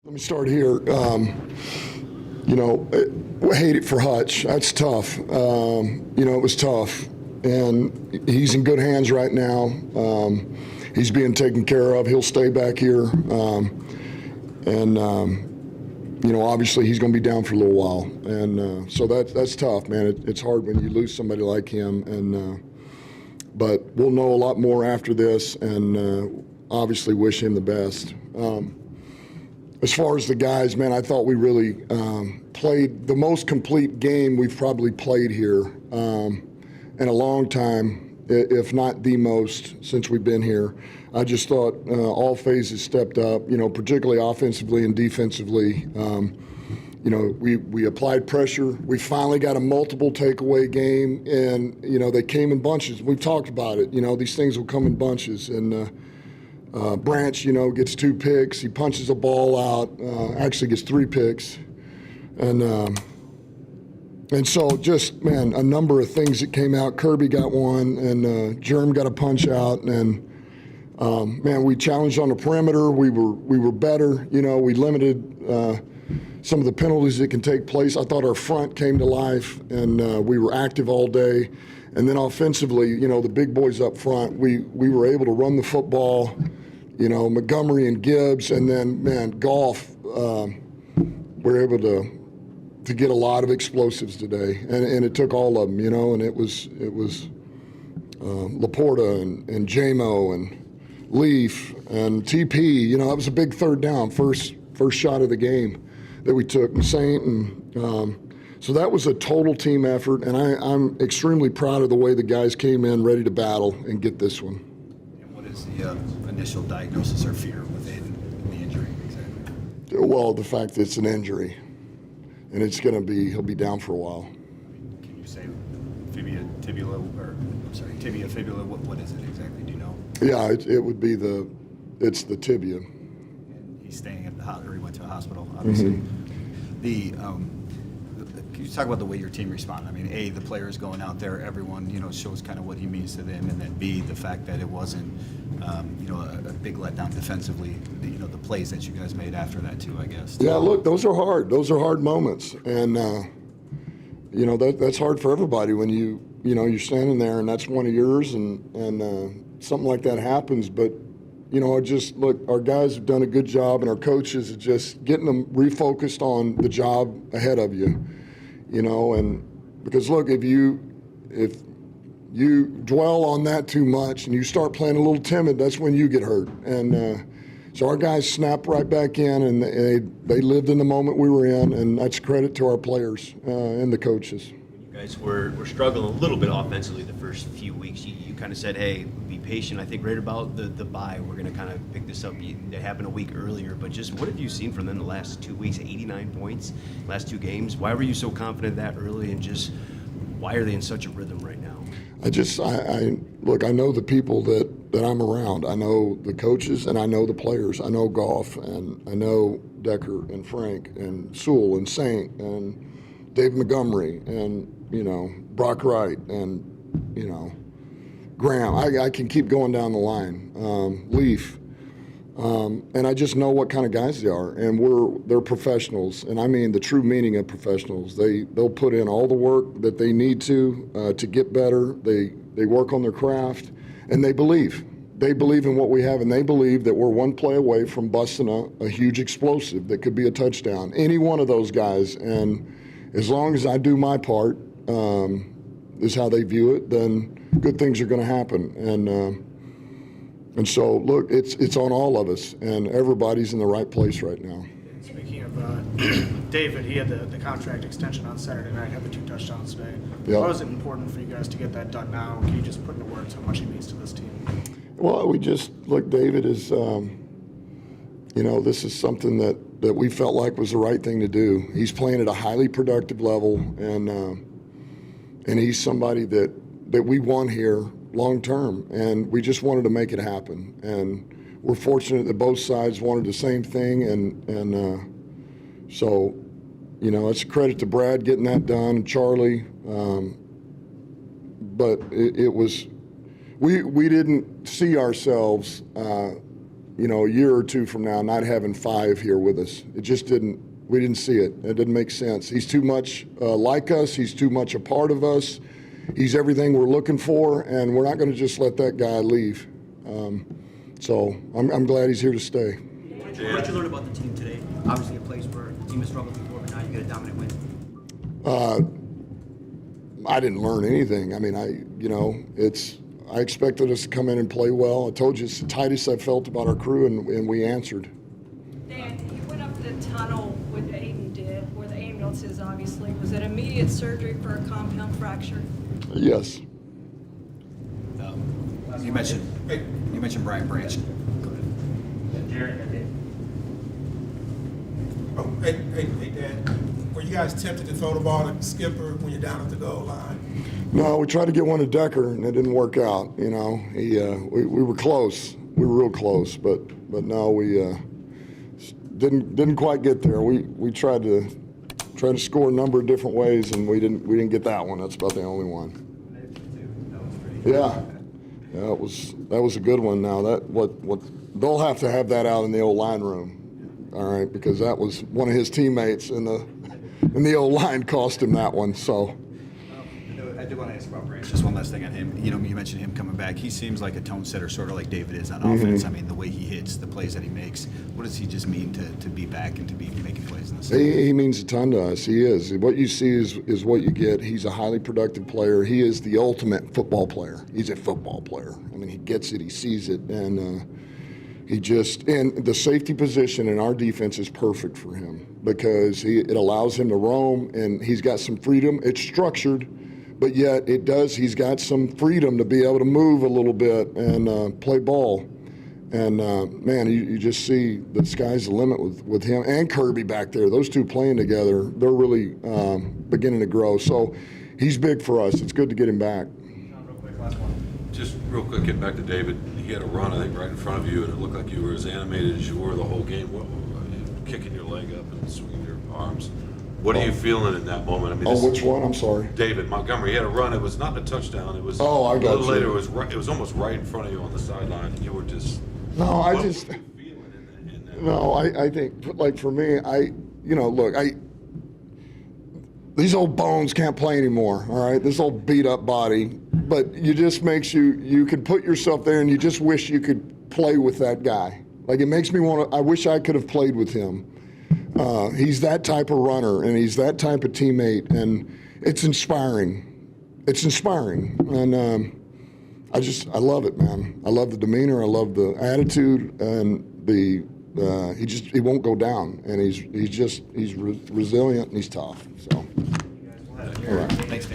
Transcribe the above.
Let me start here. Hate it for Hutch. That's tough. It was tough. And he's in good hands right now. He's being taken care of. He'll stay back here. Obviously he's going to be down for a little while. And so that's tough, man. It's hard when you lose somebody like him. But we'll know a lot more after this, and obviously wish him the best. As far as the guys, man, I thought we really played the most complete game we've probably played here in a long time, if not the most since we've been here. I just thought all phases stepped up, particularly offensively and defensively. We applied pressure. We finally got a multiple takeaway game, and, they came in bunches. We've talked about it. These things will come in bunches. And Branch, gets 2 picks. He punches a ball out, actually gets 3 picks. And so just, man, a number of things that came out. Kirby got one, and Germ got a punch out. And, man, we challenged on the perimeter. We were better. We limited some of the penalties that can take place. I thought our front came to life, and we were active all day. And then offensively, the big boys up front, we were able to run the football, Montgomery and Gibbs, and then, man, Goff, we're able to get a lot of explosives today. And it took all of them, and it was Laporta and J-Mo and Leaf and TP. That was a big third down, first shot of the game that we took, and Saint. And so that was a total team effort, and I'm extremely proud of the way the guys came in ready to battle and get this one. And what is the initial diagnosis or fear within the injury exactly? Well, the fact that it's an injury, and he'll be down for a while. Can you say tibia, fibula, what is it exactly? Do you know? Yeah, it would be it's the tibia. And he's staying at the hospital, or he went to a hospital, obviously. Mm-hmm. Can you talk about the way your team responded? I mean, A, the players going out there, everyone, shows kind of what he means to them, and then B, the fact that it wasn't, a big letdown defensively, the plays that you guys made after that too, I guess. Yeah, look, those are hard. Those are hard moments, and that's hard for everybody when you're standing there and that's one of yours, and something like that happens. But our guys have done a good job, and our coaches are just getting them refocused on the job ahead of you. And because look, if you dwell on that too much and you start playing a little timid, that's when you get hurt. And so our guys snapped right back in, and they lived in the moment we were in, and that's credit to our players and the coaches. You guys were struggling a little bit offensively the first few weeks. You kind of said, hey, be patient. I think right about the bye, we're going to kind of pick this up. It happened a week earlier, but just what have you seen from them the last 2 weeks? 89 points, last 2 games. Why were you so confident that early, and just why are they in such a rhythm right now? I know the people that I'm around. I know the coaches, and I know the players. I know Goff, and I know Decker and Frank and Sewell and Saint and Dave Montgomery and, Brock Wright and, Graham. I can keep going down the line. Leaf. And I just know what kind of guys they are, and they're professionals, and I mean the true meaning of professionals. They'll put in all the work that they need to get better. They work on their craft, and they believe. They believe in what we have, and they believe that we're one play away from busting a huge explosive that could be a touchdown. Any one of those guys, and as long as I do my part, is how they view it, then good things are going to happen. And so, look, it's on all of us, and everybody's in the right place right now. Speaking of David, he had the contract extension on Saturday night, had the 2 touchdowns today. Yep. Why was it important for you guys to get that done now? Can you just put into words how much he means to this team? Well, David is, this is something that we felt like was the right thing to do. He's playing at a highly productive level, and he's somebody that we want here long term, and we just wanted to make it happen. And we're fortunate that both sides wanted the same thing, and so it's a credit to Brad getting that done, and Charlie. But it was we didn't see ourselves you know, a year or two from now not having 5 here with us. It just didn't. We didn't see it. It didn't make sense. He's too much like us. He's too much a part of us. He's everything we're looking for, and we're not going to just let that guy leave. So I'm glad he's here to stay. What did you learn about the team today? Obviously a place where the team has struggled before, but now you get a dominant win. I didn't learn anything. I mean, I expected us to come in and play well. I told you it's the tightest I've felt about our crew, and we answered. Dan, you went up the tunnel with Aidan did, where the ambulance is obviously. Was it immediate surgery for a compound fracture? Yes. You mentioned Brian Branch. Oh, hey, Dad. Were you guys tempted to throw the ball to Skipper when you're down at the goal line? No, we tried to get one to Decker, and it didn't work out. You know, we were close. We were real close, but no, we didn't quite get there. We tried to score a number of different ways, and we didn't get that one. That's about the only one. Yeah, that was a good one. Now what they'll have to have that out in the old line room, all right, because that was one of his teammates in the old line cost him that one. So. I do want to ask about Branch. Just one last thing on him. You know, you mentioned him coming back. He seems like a tone setter, sort of like David is on offense. I mean, the way he hits, the plays that he makes. What does he just mean to be back and to be making plays in the season? He means a ton to us. He is. What you see is what you get. He's a highly productive player. He is the ultimate football player. He's a football player. I mean, he gets it. He sees it. And and the safety position in our defense is perfect for him because it allows him to roam, and he's got some freedom. It's structured, but yet he's got some freedom to be able to move a little bit and play ball. And, man, you just see the sky's the limit with him and Kirby back there. Those two playing together, they're really beginning to grow. So he's big for us. It's good to get him back. Just real quick, getting back to David, he had a run, I think, right in front of you, and it looked like you were as animated as you were the whole game. Kicking your leg up and swinging your arms. What are you feeling in that moment? I mean, Which one? I'm sorry. David Montgomery, he had a run. It was not a touchdown. It was I got a little you. later. It was almost right in front of you on the sideline, and you were just. No, what were you feeling in that No, I think, like, for me, these old bones can't play anymore, all right? This old beat-up body. But it just makes you can put yourself there, and you just wish you could play with that guy. Like, it makes me I wish I could have played with him. He's that type of runner, and he's that type of teammate, and it's inspiring. It's inspiring, and I love it, man. I love the demeanor, I love the attitude, and he won't go down, and he's resilient and he's tough. So, all right. Thanks.